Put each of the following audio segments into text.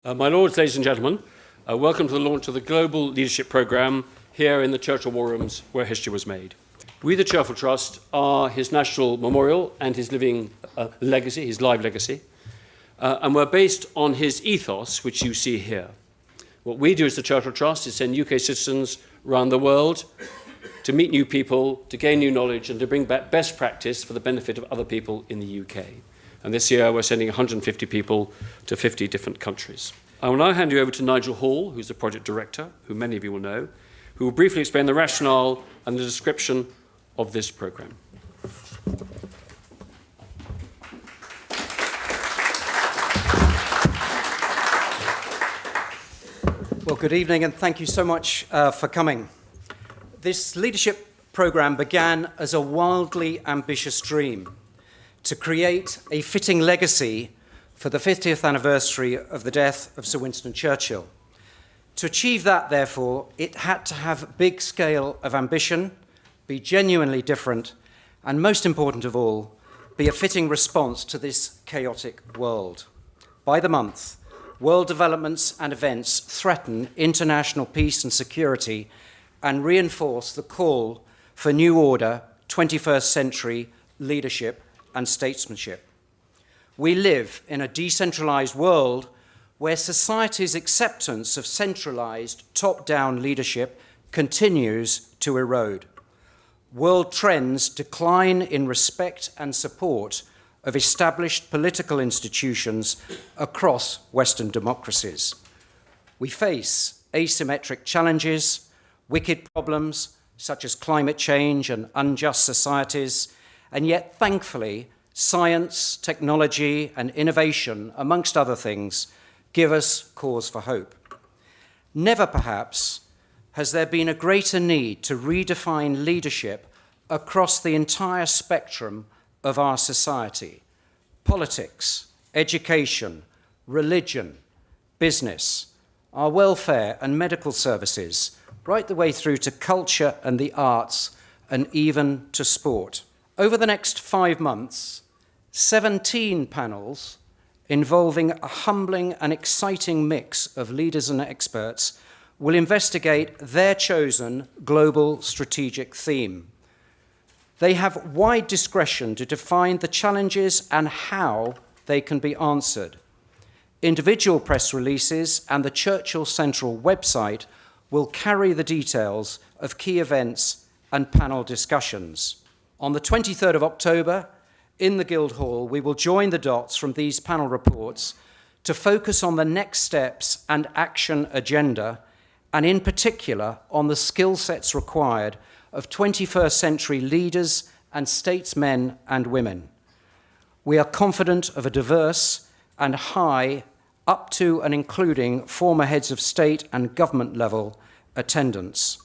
My lords, ladies and gentlemen, welcome to the launch of the Global Leadership Programme here in the Churchill War Rooms where history was made. We, the Churchill Trust, are his national memorial and his living legacy, his live legacy, and we're based on his ethos, which you see here. What we do as the Churchill Trust is send UK citizens around the world to meet new people, to gain new knowledge, and to bring back best practice for the benefit of other people in the UK. And this year we're sending 150 people to 50 different countries. I will now hand you over to Nigel Hall, who's the project director, who many of you will know, who will briefly explain the rationale and the description of this programme. Well, good evening, and thank you so much for coming. This leadership programme began as a wildly ambitious dream to create a fitting legacy for the 50th anniversary of the death of Sir Winston Churchill. To achieve that, therefore, it had to have a big scale of ambition, be genuinely different, and most important of all, be a fitting response to this chaotic world. By the month, world developments and events threaten international peace and security and reinforce the call for new order, 21st century leadership and statesmanship. We live in a decentralized world where society's acceptance of centralized, top-down leadership continues to erode. World trends decline in respect and support of established political institutions across Western democracies. We face asymmetric challenges, wicked problems such as climate change and unjust societies, and yet, thankfully, science, technology, and innovation, amongst other things, give us cause for hope. Never, perhaps, has there been a greater need to redefine leadership across the entire spectrum of our society: politics, education, religion, business, our welfare and medical services, right the way through to culture and the arts, and even to sport. Over the next 5 months, 17 panels involving a humbling and exciting mix of leaders and experts will investigate their chosen global strategic theme. They have wide discretion to define the challenges and how they can be answered. Individual press releases and the Churchill Central website will carry the details of key events and panel discussions. On the 23rd of October, in the Guildhall, we will join the dots from these panel reports to focus on the next steps and action agenda, and in particular on the skill sets required of 21st century leaders and statesmen and women. We are confident of a diverse and high, up to and including former heads of state and government level attendance.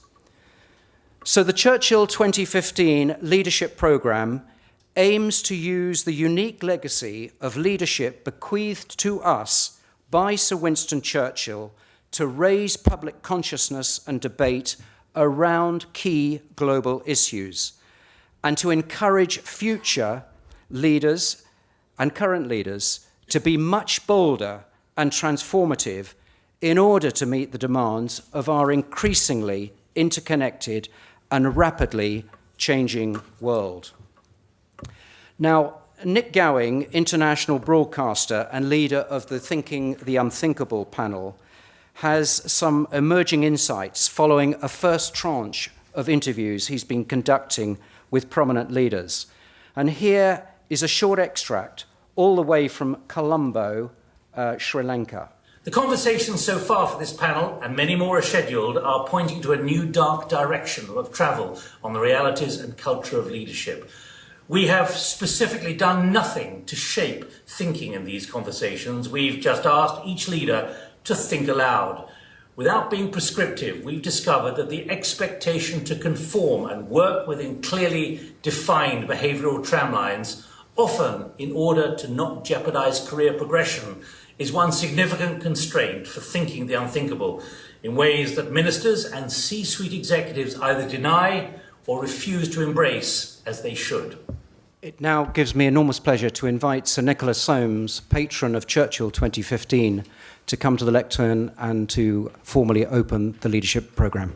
So the Churchill 2015 Leadership Programme aims to use the unique legacy of leadership bequeathed to us by Sir Winston Churchill to raise public consciousness and debate around key global issues, and to encourage future leaders and current leaders to be much bolder and transformative in order to meet the demands of our increasingly interconnected and rapidly changing world. Now, Nik Gowing, international broadcaster and leader of the Thinking the Unthinkable panel, has some emerging insights following a first tranche of interviews he's been conducting with prominent leaders. And here is a short extract all the way from Colombo, Sri Lanka. The conversations so far for this panel, and many more are scheduled, are pointing to a new dark direction of travel on the realities and culture of leadership. We have specifically done nothing to shape thinking in these conversations. We've just asked each leader to think aloud. Without being prescriptive, we've discovered that the expectation to conform and work within clearly defined behavioural tramlines, often in order to not jeopardise career progression, is one significant constraint for thinking the unthinkable in ways that ministers and C-suite executives either deny or refuse to embrace as they should. It now gives me enormous pleasure to invite Sir Nicholas Soames, patron of Churchill 2015, to come to the lectern and to formally open the leadership programme.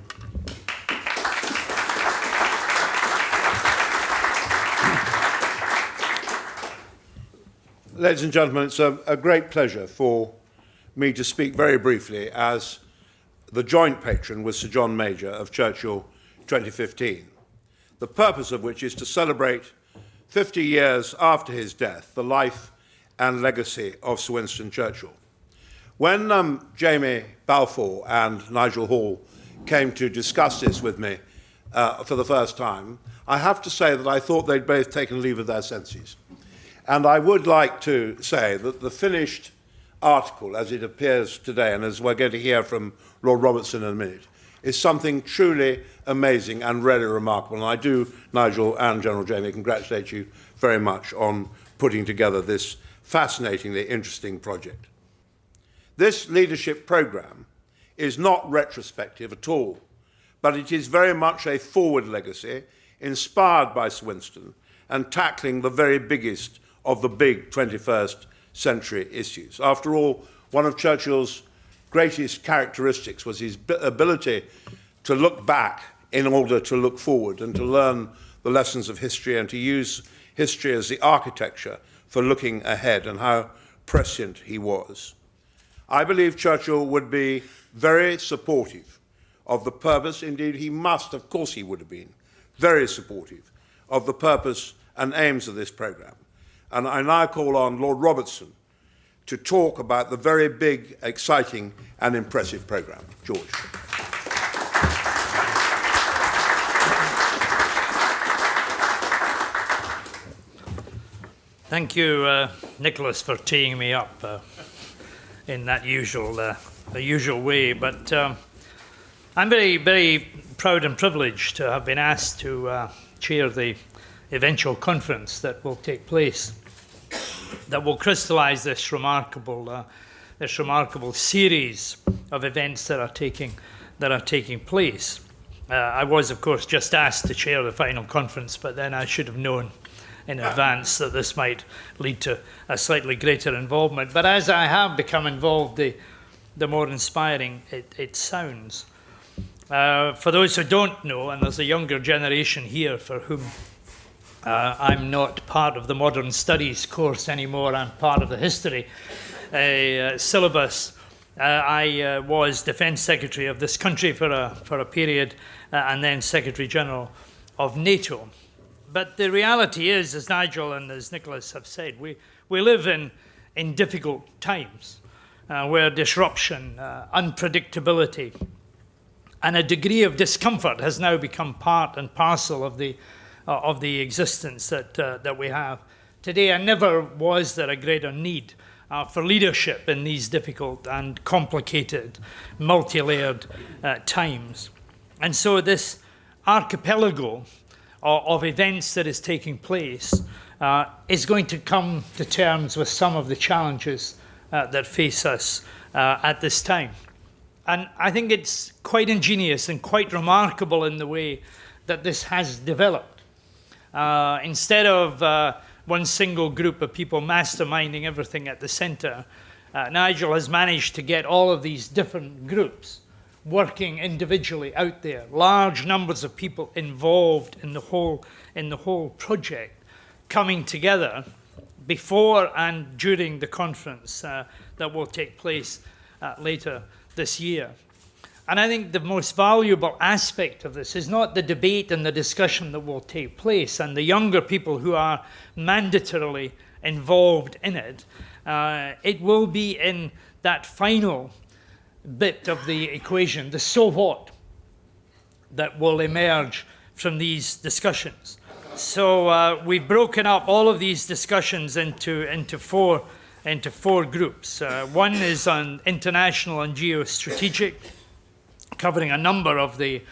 Ladies and gentlemen, it's a great pleasure for me to speak very briefly as the joint patron with Sir John Major of Churchill 2015, the purpose of which is to celebrate 50 years after his death, the life and legacy of Sir Winston Churchill. When Jamie Balfour and Nigel Hall came to discuss this with me for the first time, I have to say that I thought they'd both taken leave of their senses. And I would like to say that the finished article, as it appears today, and as we're going to hear from Lord Robertson in a minute, is something truly amazing and really remarkable. And I do, Nigel and General Jamie, congratulate you very much on putting together this fascinatingly interesting project. This leadership programme is not retrospective at all, but it is very much a forward legacy inspired by Sir Winston and tackling the very biggest of the big 21st century issues. After all, one of Churchill's greatest characteristics was his ability to look back in order to look forward and to learn the lessons of history and to use history as the architecture for looking ahead, and how prescient he was. I believe Churchill would be very supportive of the purpose, indeed he must, of course he would have been, very supportive of the purpose and aims of this programme. And I now call on Lord Robertson to talk about the very big, exciting and impressive programme. George. Thank you, Nicholas, for teeing me up in that usual way. But I'm very, very proud and privileged to have been asked to chair the eventual conference that will take place, that will crystallise this remarkable series of events that are taking place. I was, of course, just asked to chair the final conference, but then I should have known in advance that this might lead to a slightly greater involvement. But as I have become involved, the more inspiring it sounds. For those who don't know, and there's a younger generation here for whom I'm not part of the modern studies course anymore, I'm part of the history syllabus. I was Defence Secretary of this country for a period, and then Secretary General of NATO. But the reality is, as Nigel and as Nicholas have said, we live in difficult times where disruption, unpredictability, and a degree of discomfort has now become part and parcel of the existence that we have today. And never was there a greater need for leadership in these difficult and complicated, multi-layered times. And so this archipelago of events that is taking place is going to come to terms with some of the challenges that face us at this time. And I think it's quite ingenious and quite remarkable in the way that this has developed. Instead of one single group of people masterminding everything at the centre, Nigel has managed to get all of these different groups working individually out there, large numbers of people involved in the whole project, coming together before and during the conference that will take place later this year. And I think the most valuable aspect of this is not the debate and the discussion that will take place and the younger people who are mandatorily involved in it. It will be in that final bit of the equation, the so what, that will emerge from these discussions. So we've broken up all of these discussions into four groups. One is on international and geostrategic, covering a number of the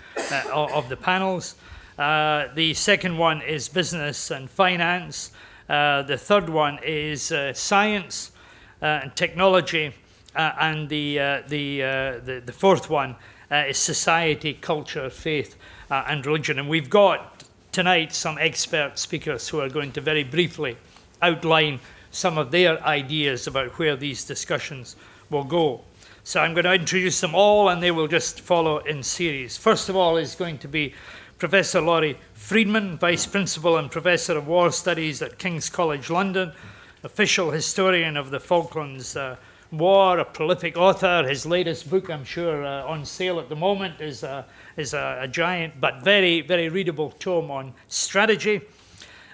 panels. The second one is business and finance. The third one is science and technology. And the fourth one is society, culture, faith, and religion. And we've got tonight some expert speakers who are going to very briefly outline some of their ideas about where these discussions will go. So I'm going to introduce them all, and they will just follow in series. First of all is going to be Professor Laurie Freedman, Vice Principal and Professor of War Studies at King's College London, official historian of the Falklands War, a prolific author. His latest book, I'm sure, on sale at the moment, is a giant but very, very readable tome on strategy.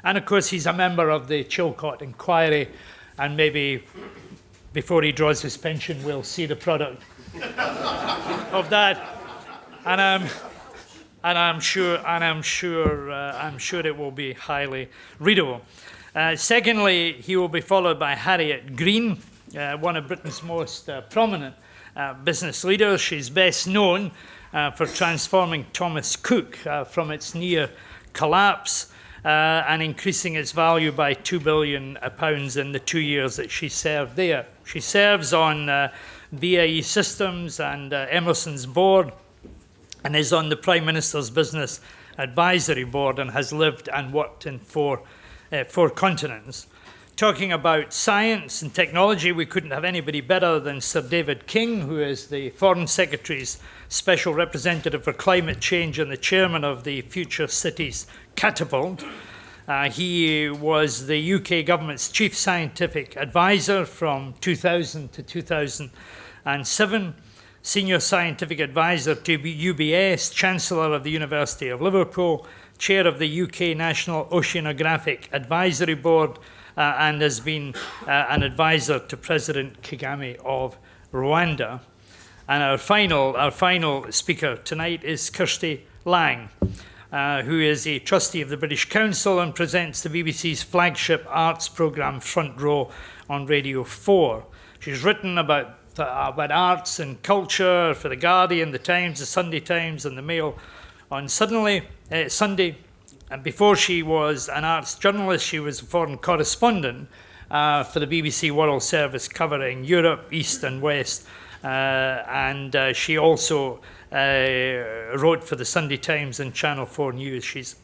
And of course, he's a member of the Chilcot Inquiry, and maybe before he draws his pension, we'll see the product of that. And I'm sure it will be highly readable. Secondly, he will be followed by Harriet Green, one of Britain's most prominent business leaders. She's best known for transforming Thomas Cook from its near collapse and increasing its value by £2 billion in the 2 years that she served there. She serves on BAE Systems and Emerson's board, and is on the Prime Minister's Business Advisory Board, and has lived and worked in four continents. Talking about science and technology, we couldn't have anybody better than Sir David King, who is the Foreign Secretary's Special Representative for Climate Change and the Chairman of the Future Cities Catapult. He was the UK government's Chief Scientific Advisor from 2000 to 2007, Senior Scientific Advisor to UBS, Chancellor of the University of Liverpool, Chair of the UK National Oceanographic Advisory Board, and has been an advisor to President Kagame of Rwanda. And our final speaker tonight is Kirsty Lang, who is a trustee of the British Council and presents the BBC's flagship arts programme Front Row on Radio 4. She's written about arts and culture for The Guardian, The Times, The Sunday Times, and The Mail on Sunday. And before she was an arts journalist, she was a foreign correspondent for the BBC World Service covering Europe, East and West. And she also wrote for the Sunday Times and Channel 4 News. She's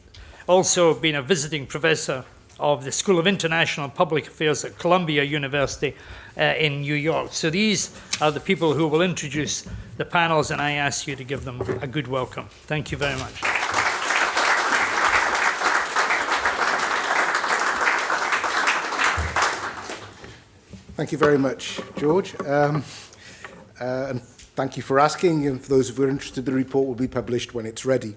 also been a visiting professor of the School of International Public Affairs at Columbia University in New York. So these are the people who will introduce the panels, and I ask you to give them a good welcome. Thank you very much. Thank you very much, George. And thank you for asking. And for those who are interested, the report will be published when it's ready.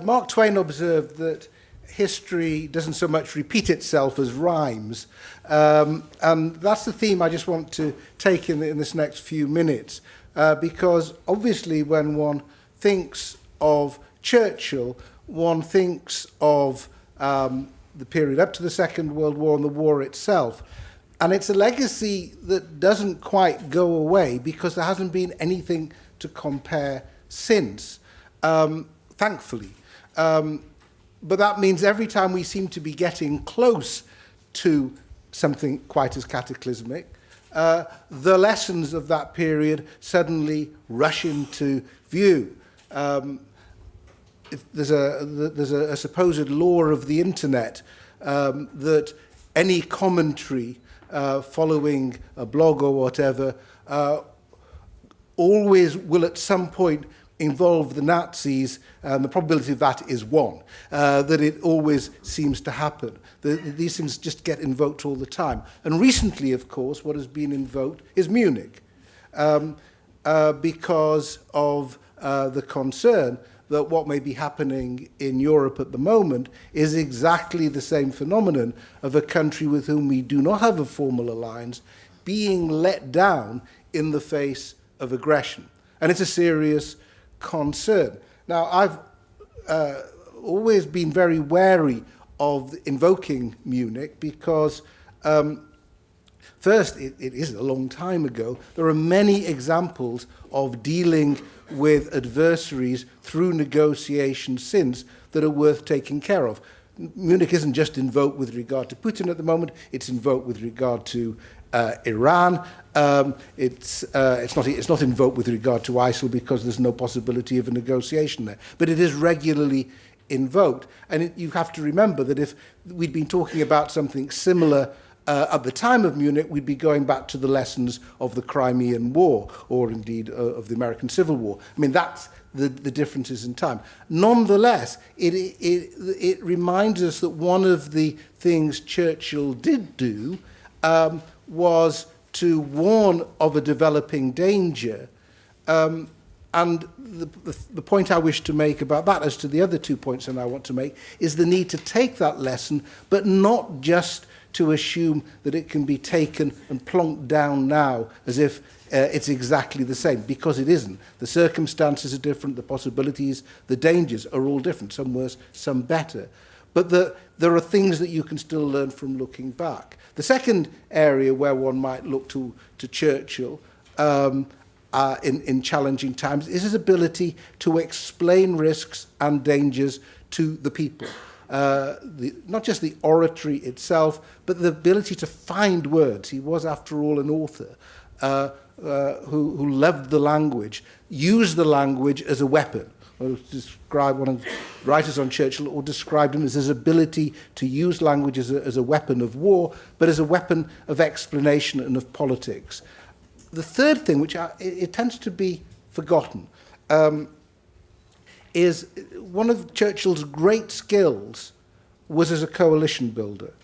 Mark Twain observed that history doesn't so much repeat itself as rhymes. And that's the theme I just want to take in this next few minutes. Because obviously when one thinks of Churchill, one thinks of the period up to the Second World War and the war itself. And it's a legacy that doesn't quite go away because there hasn't been anything to compare since, thankfully. But that means every time we seem to be getting close to something quite as cataclysmic, the lessons of that period suddenly rush into view. There's a supposed law of the internet that any commentary following a blog or whatever always will at some point involve the Nazis, and the probability of that is 1, that it always seems to happen. These things just get invoked all the time. And recently, of course, what has been invoked is Munich, because of the concern that what may be happening in Europe at the moment is exactly the same phenomenon of a country with whom we do not have a formal alliance being let down in the face of aggression. And it's a serious concern. Now, I've always been very wary of invoking Munich because, first, it is a long time ago. There are many examples of dealing with adversaries through negotiation since that are worth taking care of. Munich isn't just invoked with regard to Putin at the moment, it's invoked with regard to Iran. It's not invoked with regard to ISIL because there's no possibility of a negotiation there. But it is regularly invoked. And you have to remember that if we'd been talking about something similar at the time of Munich, we'd be going back to the lessons of the Crimean War, or indeed of the American Civil War. I mean, that's the differences in time. Nonetheless, it reminds us that one of the things Churchill did do was to warn of a developing danger. And the point I wish to make about that, as to the other 2 points that I want to make, is the need to take that lesson, but not just to assume that it can be taken and plonked down now as if it's exactly the same, because it isn't. The circumstances are different, the possibilities, the dangers are all different, some worse, some better. But there are things that you can still learn from looking back. The second area where one might look to Churchill in challenging times is his ability to explain risks and dangers to the people. Not just the oratory itself, but the ability to find words. He was, after all, an author who loved the language, used the language as a weapon. Or describe one of the writers on Churchill, or described him as his ability to use language as a weapon of war, but as a weapon of explanation and of politics. The third thing, which it tends to be forgotten, is one of Churchill's great skills was as a coalition builder.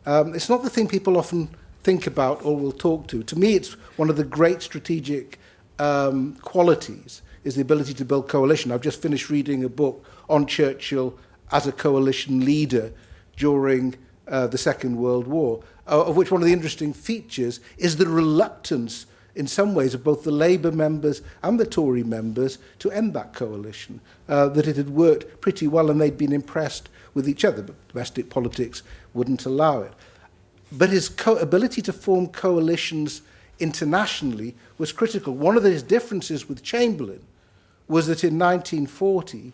It's not the thing people often think about or will talk to. To me, it's one of the great strategic qualities, is the ability to build coalition. I've just finished reading a book on Churchill as a coalition leader during the Second World War, of which one of the interesting features is the reluctance, in some ways, of both the Labour members and the Tory members to end that coalition, that it had worked pretty well and they'd been impressed with each other, but domestic politics wouldn't allow it. But his ability to form coalitions internationally was critical. One of his differences with Chamberlain was that in 1940,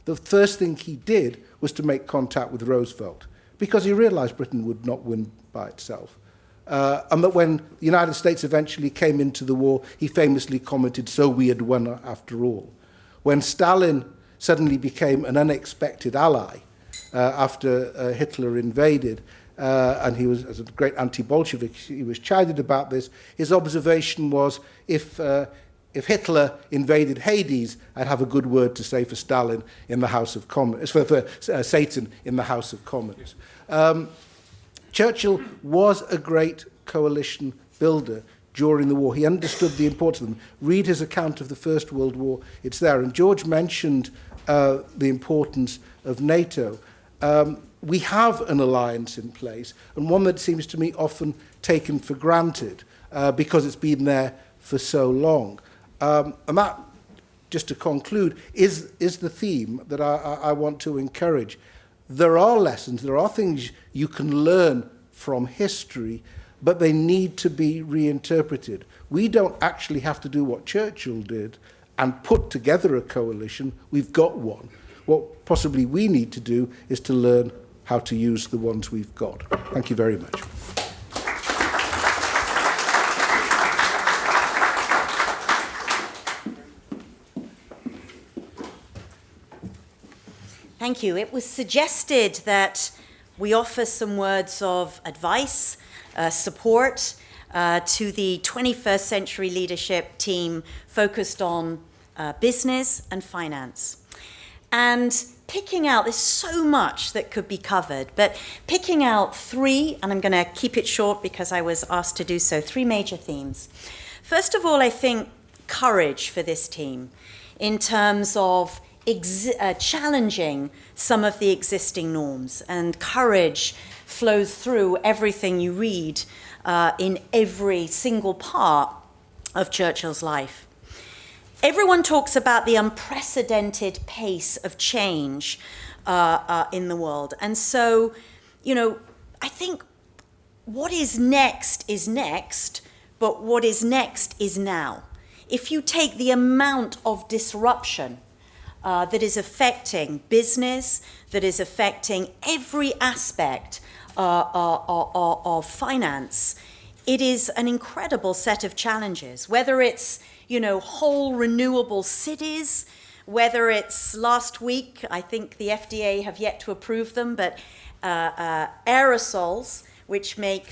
the first thing he did was to make contact with Roosevelt, because he realized Britain would not win by itself. And that when the United States eventually came into the war, he famously commented, "So we had won after all." When Stalin suddenly became an unexpected ally after Hitler invaded, and he was, as a great anti-Bolshevik, he was chided about this. His observation was, if Hitler invaded Hades, I'd have a good word to say for Stalin in the House of Commons, for Satan in the House of Commons. Churchill was a great coalition builder during the war. He understood the importance of them. Read his account of the First World War, it's there. And George mentioned the importance of NATO. We have an alliance in place, and one that seems to me often taken for granted because it's been there for so long. And that, just to conclude, is the theme that I want to encourage. There are lessons, there are things you can learn from history, but they need to be reinterpreted. We don't actually have to do what Churchill did and put together a coalition. We've got one. What possibly we need to do is to learn how to use the ones we've got. Thank you very much. Thank you. It was suggested that we offer some words of advice, support to the 21st century leadership team focused on business and finance. And picking out, there's so much that could be covered, but picking out three, and I'm going to keep it short because I was asked to do so, three major themes. First of all, I think courage for this team in terms of challenging some of the existing norms, and courage flows through everything you read in every single part of Churchill's life. Everyone talks about the unprecedented pace of change in the world. And so, I think what is next, but what is next is now. If you take the amount of disruption that is affecting business, that is affecting every aspect of finance. It is an incredible set of challenges, whether it's, whole renewable cities, whether it's last week, I think the FDA have yet to approve them, but aerosols, which make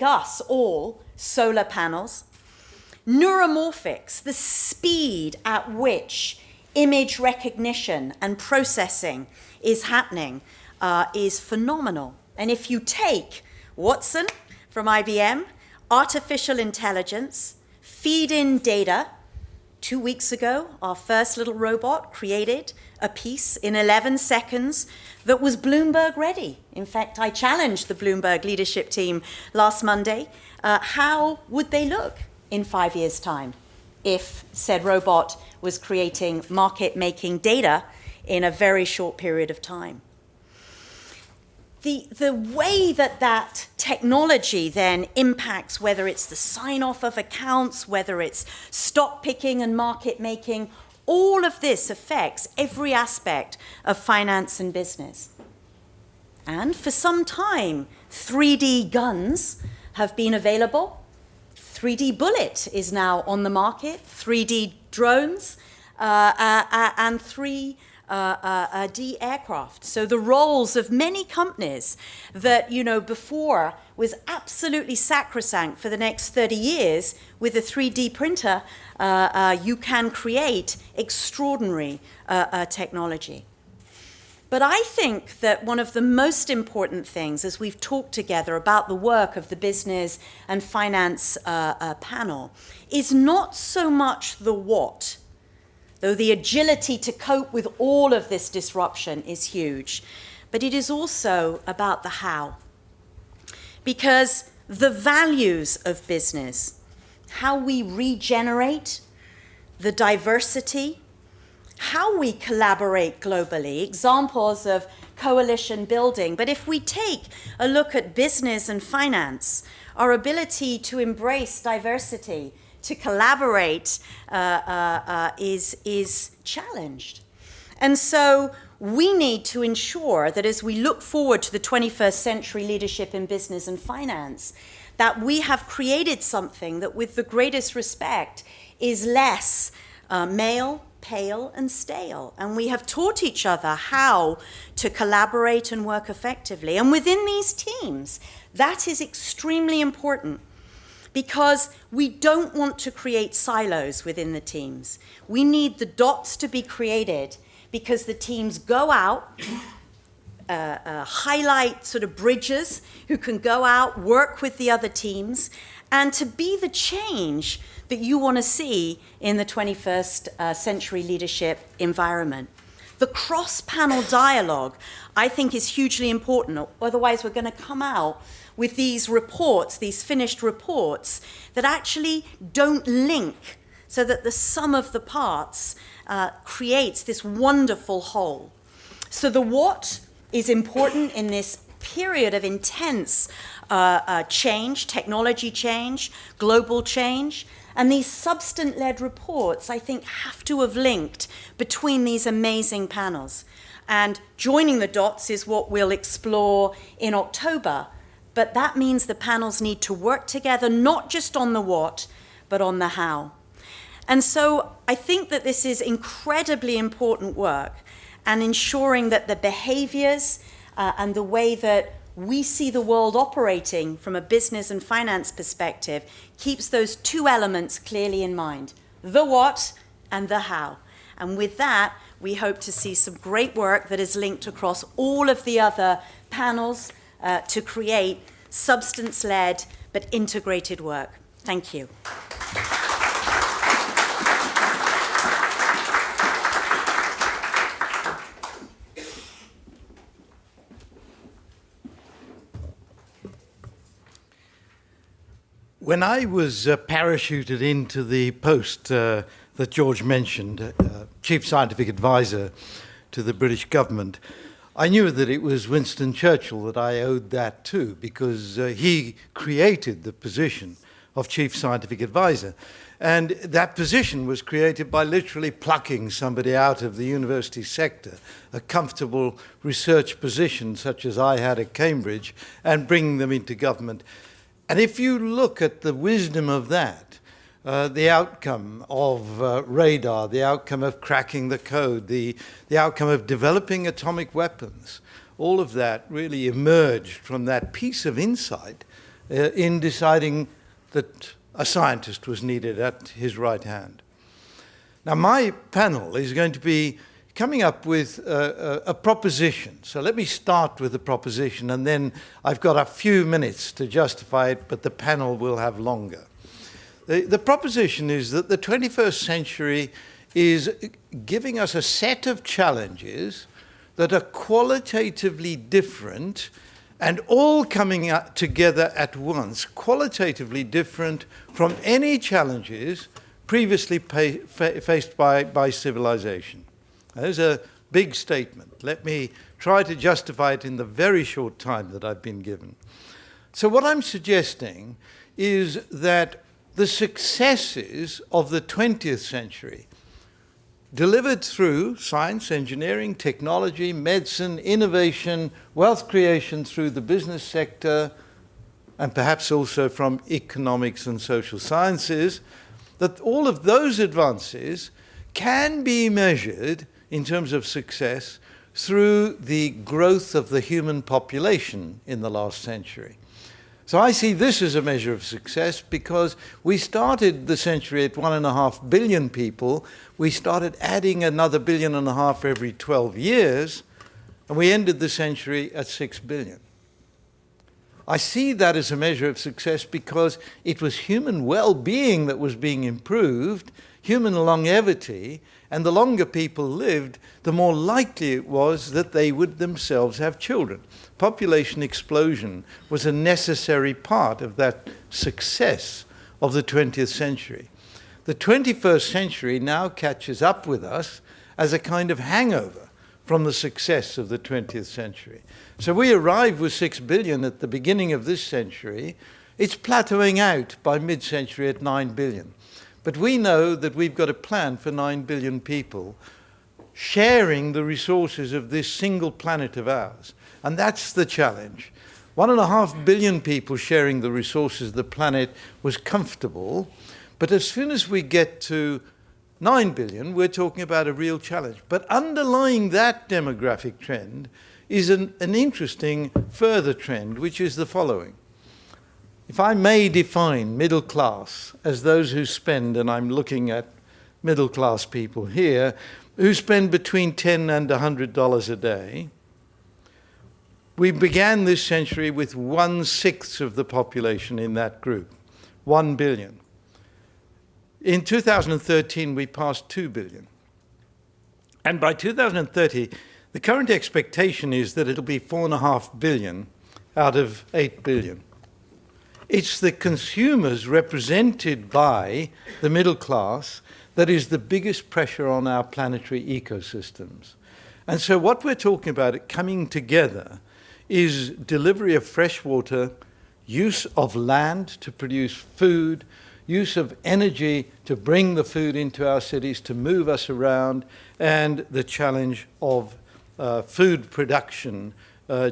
us all solar panels. Neuromorphics, the speed at which image recognition and processing is happening is phenomenal. And if you take Watson from IBM, artificial intelligence, feed in data. 2 weeks ago, our first little robot created a piece in 11 seconds that was Bloomberg ready. In fact, I challenged the Bloomberg leadership team last Monday. How would they look in 5 years' time if said robot was creating market-making data in a very short period of time? The way that technology then impacts, whether it's the sign-off of accounts, whether it's stock picking and market making, all of this affects every aspect of finance and business. And for some time, 3D guns have been available. 3D bullet is now on the market, 3D drones, and 3D aircraft. So the roles of many companies that, before was absolutely sacrosanct for the next 30 years, with a 3D printer, you can create extraordinary technology. But I think that one of the most important things, as we've talked together about the work of the business and finance panel, is not so much the what, though the agility to cope with all of this disruption is huge, but it is also about the how. Because the values of business, how we regenerate, the diversity, how we collaborate globally, examples of coalition building. But if we take a look at business and finance, our ability to embrace diversity, to collaborate is challenged. And so we need to ensure that as we look forward to the 21st century leadership in business and finance, that we have created something that, with the greatest respect, is less male, pale, and stale. And we have taught each other how to collaborate and work effectively. And within these teams, that is extremely important, because we don't want to create silos within the teams. We need the dots to be created because the teams go out, highlight sort of bridges who can go out, work with the other teams, and to be the change that you want to see in the 21st century leadership environment. The cross-panel dialogue, I think, is hugely important. Otherwise, we're going to come out with these reports, these finished reports, that actually don't link, so that the sum of the parts creates this wonderful whole. So the what is important in this period of intense change, technology change, global change. And these substance-led reports, I think, have to have linked between these amazing panels. And joining the dots is what we'll explore in October. But that means the panels need to work together, not just on the what, but on the how. And so I think that this is incredibly important work, and ensuring that the behaviors and the way that we see the world operating from a business and finance perspective keeps those two elements clearly in mind, the what and the how. And with that, we hope to see some great work that is linked across all of the other panels to create substance-led but integrated work. Thank you. When I was parachuted into the post that George mentioned, Chief Scientific Advisor to the British government, I knew that it was Winston Churchill that I owed that to, because he created the position of Chief Scientific Advisor. And that position was created by literally plucking somebody out of the university sector, a comfortable research position such as I had at Cambridge, and bringing them into government. And if you look at the wisdom of that, the outcome of radar, the outcome of cracking the code, the outcome of developing atomic weapons, all of that really emerged from that piece of insight in deciding that a scientist was needed at his right hand. Now, my panel is going to be coming up with a proposition. So let me start with the proposition, and then I've got a few minutes to justify it, but the panel will have longer. The proposition is that the 21st century is giving us a set of challenges that are qualitatively different and all coming together at once, qualitatively different from any challenges previously faced by civilization. There's a big statement. Let me try to justify it in the very short time that I've been given. So what I'm suggesting is that the successes of the 20th century, delivered through science, engineering, technology, medicine, innovation, wealth creation through the business sector, and perhaps also from economics and social sciences, that all of those advances can be measured in terms of success through the growth of the human population in the last century. So I see this as a measure of success because we started the century at 1.5 billion people. We started adding another 1.5 billion every 12 years, and we ended the century at 6 billion. I see that as a measure of success because it was human well-being that was being improved, human longevity, and the longer people lived, the more likely it was that they would themselves have children. Population explosion was a necessary part of that success of the 20th century. The 21st century now catches up with us as a kind of hangover from the success of the 20th century. So we arrived with 6 billion at the beginning of this century. It's plateauing out by mid-century at 9 billion. But we know that we've got a plan for 9 billion people sharing the resources of this single planet of ours. And that's the challenge. 1.5 billion people sharing the resources of the planet was comfortable. But as soon as we get to 9 billion, we're talking about a real challenge. But underlying that demographic trend is an interesting further trend, which is the following. If I may define middle class as those who spend, and I'm looking at middle class people here, who spend between $10 and $100 a day, we began this century with 1/6 of the population in that group, 1 billion. In 2013, we passed 2 billion. And by 2030, the current expectation is that it'll be 4.5 billion out of 8 billion. It's the consumers represented by the middle class that is the biggest pressure on our planetary ecosystems. And so what we're talking about coming together is delivery of fresh water, use of land to produce food, use of energy to bring the food into our cities, to move us around, and the challenge of food production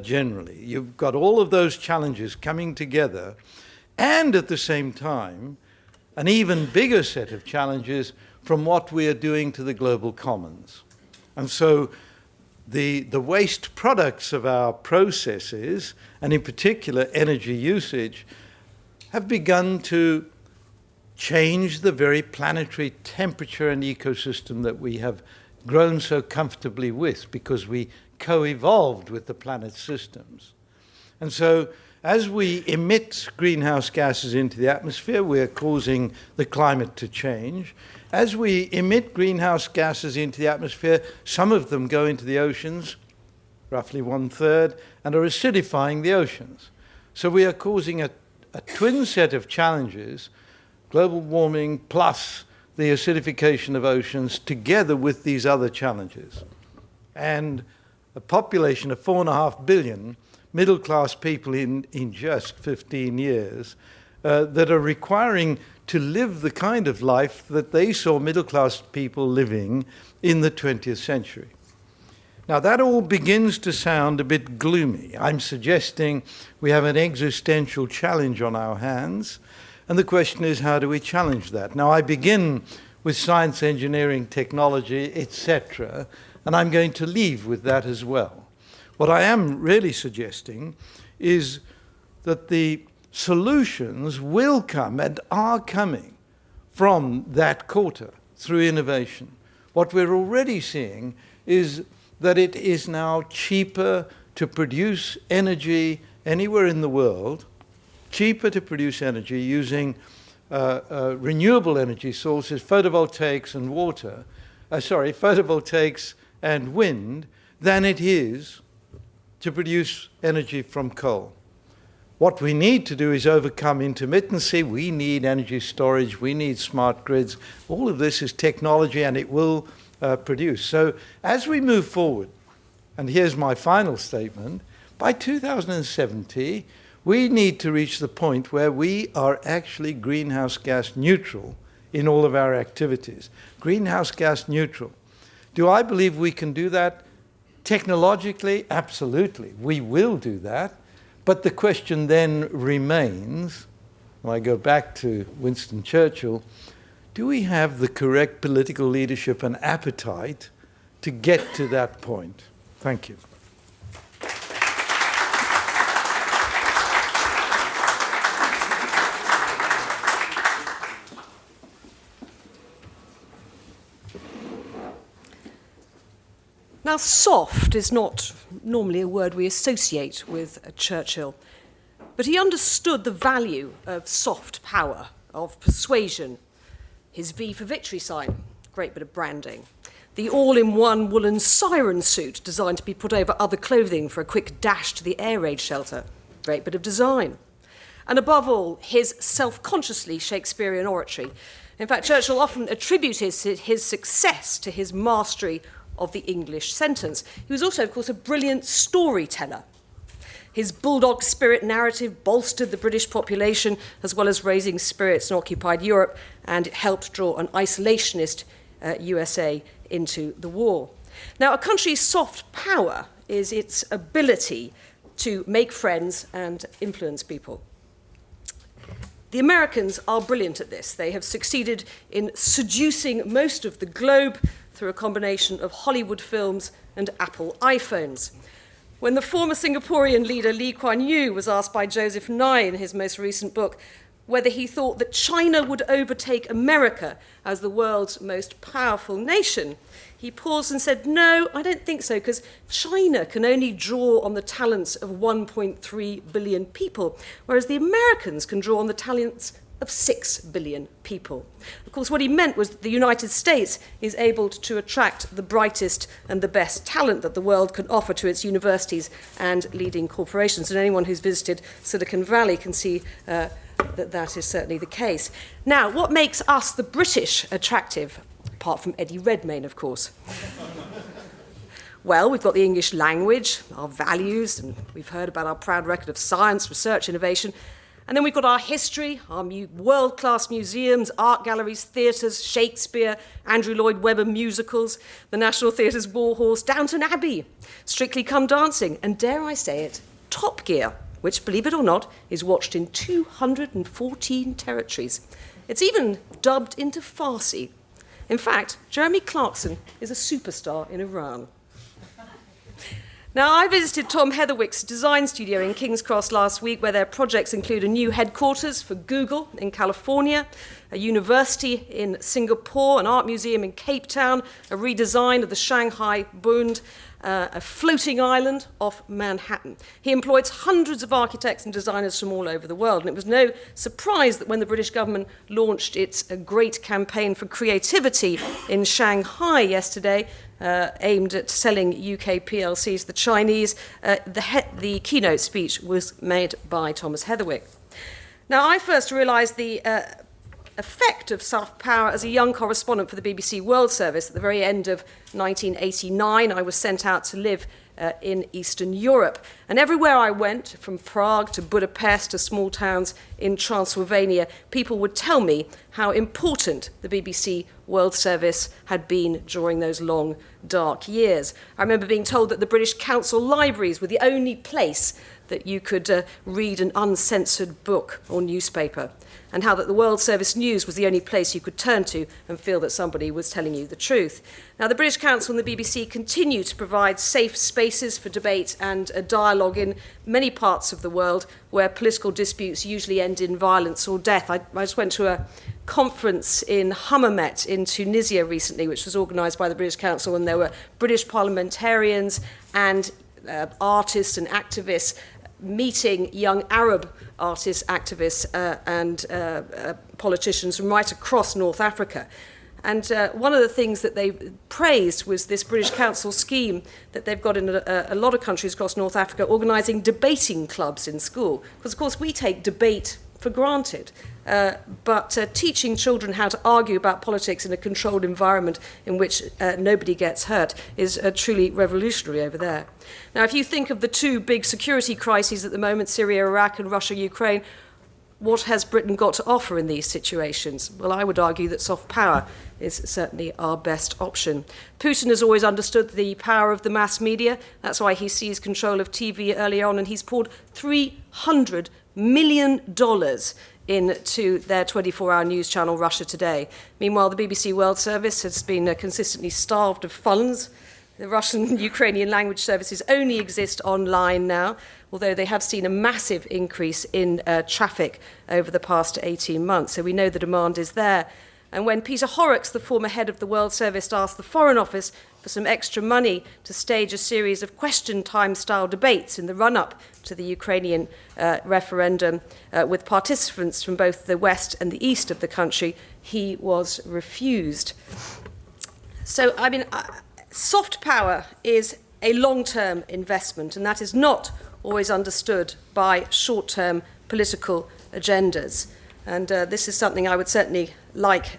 generally. You've got all of those challenges coming together, and at the same time, an even bigger set of challenges from what we are doing to the global commons. And so the waste products of our processes, and in particular energy usage, have begun to change the very planetary temperature and ecosystem that we have grown so comfortably with because we co-evolved with the planet's systems. And so as we emit greenhouse gases into the atmosphere, we're causing the climate to change. As we emit greenhouse gases into the atmosphere, some of them go into the oceans, roughly 1/3, and are acidifying the oceans. So we are causing a twin set of challenges, global warming plus the acidification of oceans, together with these other challenges. And a population of 4.5 billion middle-class people in just 15 years that are requiring to live the kind of life that they saw middle-class people living in the 20th century. Now, that all begins to sound a bit gloomy. I'm suggesting we have an existential challenge on our hands, and the question is, how do we challenge that? Now, I begin with science, engineering, technology, etc., and I'm going to leave with that as well. What I am really suggesting is that the solutions will come and are coming from that quarter through innovation. What we're already seeing is that it is now cheaper to produce energy anywhere in the world, cheaper to produce energy using renewable energy sources, photovoltaics and photovoltaics and wind, than it is to produce energy from coal. What we need to do is overcome intermittency. We need energy storage. We need smart grids. All of this is technology, and it will produce. So as we move forward, and here's my final statement, by 2070, we need to reach the point where we are actually greenhouse gas neutral in all of our activities. Greenhouse gas neutral. Do I believe we can do that technologically? Absolutely. We will do that. But the question then remains, when I go back to Winston Churchill, do we have the correct political leadership and appetite to get to that point? Thank you. Now, soft is not normally a word we associate with Churchill, but he understood the value of soft power, of persuasion. His V for Victory sign, great bit of branding. The all-in-one woolen siren suit designed to be put over other clothing for a quick dash to the air raid shelter, great bit of design. And above all, his self-consciously Shakespearean oratory. In fact, Churchill often attributed his success to his mastery of the English sentence. He was also, of course, a brilliant storyteller. His bulldog spirit narrative bolstered the British population as well as raising spirits in occupied Europe, and it helped draw an isolationist USA into the war. Now, a country's soft power is its ability to make friends and influence people. The Americans are brilliant at this. They have succeeded in seducing most of the globe through a combination of Hollywood films and Apple iPhones. When the former Singaporean leader Lee Kuan Yew was asked by Joseph Nye in his most recent book whether he thought that China would overtake America as the world's most powerful nation, he paused and said, "No, I don't think so, because China can only draw on the talents of 1.3 billion people, whereas the Americans can draw on the talents of 6 billion people." Of course, what he meant was that the United States is able to attract the brightest and the best talent that the world can offer to its universities and leading corporations. And anyone who's visited Silicon Valley can see that is certainly the case. Now, what makes us, the British, attractive? Apart from Eddie Redmayne, of course. Well, we've got the English language, our values, and we've heard about our proud record of science, research, innovation. And then we've got our history, our world-class museums, art galleries, theatres, Shakespeare, Andrew Lloyd Webber musicals, the National Theatre's War Horse, Downton Abbey, Strictly Come Dancing, and dare I say it, Top Gear, which, believe it or not, is watched in 214 territories. It's even dubbed into Farsi. In fact, Jeremy Clarkson is a superstar in Iran. Now, I visited Tom Heatherwick's design studio in King's Cross last week, where their projects include a new headquarters for Google in California, a university in Singapore, an art museum in Cape Town, a redesign of the Shanghai Bund, a floating island off Manhattan. He employs hundreds of architects and designers from all over the world, and it was no surprise that when the British government launched its great campaign for creativity in Shanghai yesterday, aimed at selling UK PLCs to the Chinese, the keynote speech was made by Thomas Heatherwick. Now, I first realised the effect of soft power as a young correspondent for the BBC World Service. At the very end of 1989, I was sent out to live in Eastern Europe. And everywhere I went, from Prague to Budapest to small towns in Transylvania, people would tell me how important the BBC World Service had been during those long, dark years. I remember being told that the British Council libraries were the only place that you could read an uncensored book or newspaper, and how that the World Service News was the only place you could turn to and feel that somebody was telling you the truth. Now, the British Council and the BBC continue to provide safe spaces for debate and a dialogue in many parts of the world where political disputes usually end in violence or death. I just went to a conference in Hammamet in Tunisia recently, which was organised by the British Council, and there were British parliamentarians and artists and activists meeting young Arab artists, activists and politicians from right across North Africa. And one of the things that they praised was this British Council scheme that they've got in a lot of countries across North Africa, organising debating clubs in school. Because, of course, we take debate for granted. But teaching children how to argue about politics in a controlled environment in which nobody gets hurt is truly revolutionary over there. Now, if you think of the two big security crises at the moment, Syria, Iraq, and Russia, Ukraine, what has Britain got to offer in these situations? Well, I would argue that soft power is certainly our best option. Putin has always understood the power of the mass media. That's why he seized control of TV early on, and he's poured $300 million into their 24-hour news channel, Russia Today. Meanwhile, the BBC World Service has been consistently starved of funds. The Russian Ukrainian language services only exist online now, although they have seen a massive increase in traffic over the past 18 months. So we know the demand is there. And when Peter Horrocks, the former head of the World Service, asked the Foreign Office for some extra money to stage a series of question time-style debates in the run-up to the Ukrainian referendum with participants from both the west and the east of the country, he was refused. So, I mean, soft power is a long-term investment, and that is not always understood by short-term political agendas. And this is something I would certainly like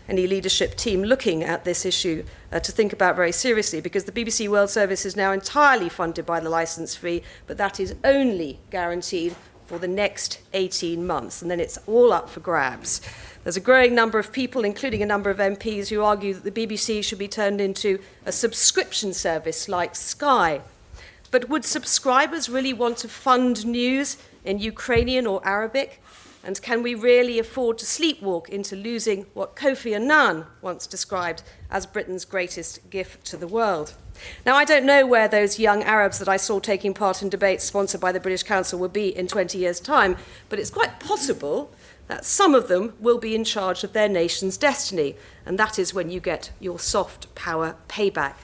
any leadership team looking at this issue to think about very seriously, because the BBC World Service is now entirely funded by the licence fee, but that is only guaranteed for the next 18 months, and then it's all up for grabs. There's a growing number of people, including a number of MPs, who argue that the BBC should be turned into a subscription service like Sky. But would subscribers really want to fund news in Ukrainian or Arabic? And can we really afford to sleepwalk into losing what Kofi Annan once described as Britain's greatest gift to the world? Now, I don't know where those young Arabs that I saw taking part in debates sponsored by the British Council will be in 20 years' time, but it's quite possible that some of them will be in charge of their nation's destiny, and that is when you get your soft power payback.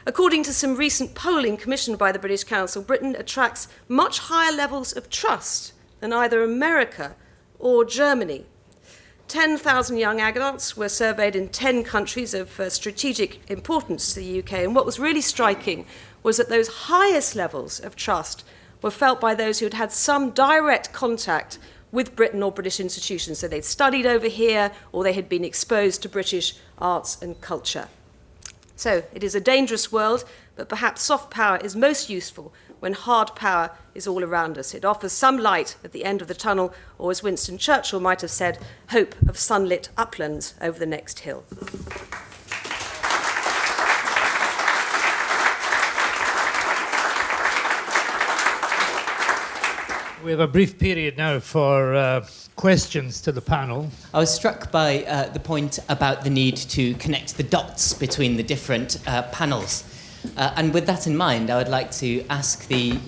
According to some recent polling commissioned by the British Council, Britain attracts much higher levels of trust than either America or Germany. 10,000 young adults were surveyed in 10 countries of strategic importance to the UK, and what was really striking was that those highest levels of trust were felt by those who had had some direct contact with Britain or British institutions. So they'd studied over here, or they had been exposed to British arts and culture. So it is a dangerous world, but perhaps soft power is most useful when hard power is all around us. It offers some light at the end of the tunnel, or as Winston Churchill might have said, hope of sunlit uplands over the next hill. We have a brief period now for questions to the panel. I was struck by the point about the need to connect the dots between the different panels. And with that in mind, I would like to ask the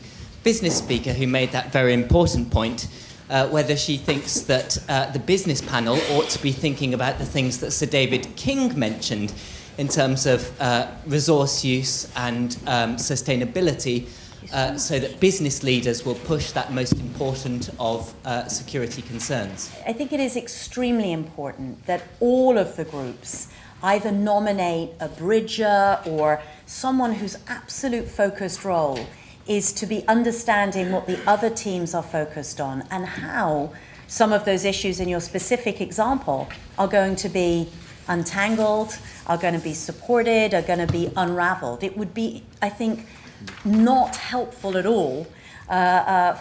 business speaker who made that very important point whether she thinks that the business panel ought to be thinking about the things that Sir David King mentioned in terms of resource use and sustainability, so that business leaders will push that most important of security concerns. I think it is extremely important that all of the groups either nominate a bridger or someone whose absolute focused role is to be understanding what the other teams are focused on and how some of those issues in your specific example are going to be untangled, are going to be supported, are going to be unraveled. It would be, I think, not helpful at all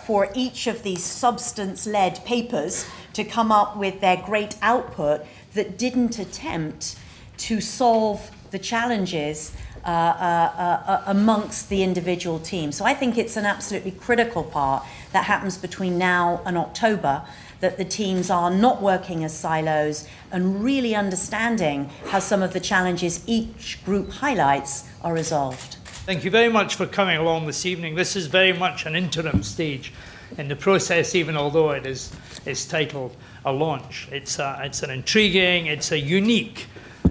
for each of these substance-led papers to come up with their great output that didn't attempt to solve the challenges amongst the individual teams. So I think it's an absolutely critical part that happens between now and October, that the teams are not working as silos and really understanding how some of the challenges each group highlights are resolved. Thank you very much for coming along this evening. This is very much an interim stage in the process, even although it is titled a launch. It's an intriguing, it's a unique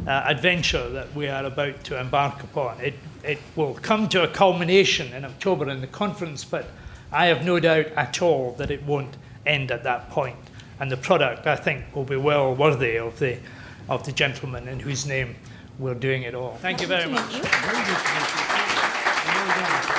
adventure that we are about to embark upon. It will come to a culmination in October in the conference, but I have no doubt at all that it won't end at that point. And the product, I think, will be well worthy of the gentleman in whose name we're doing it all. Thank you very much. Thank you.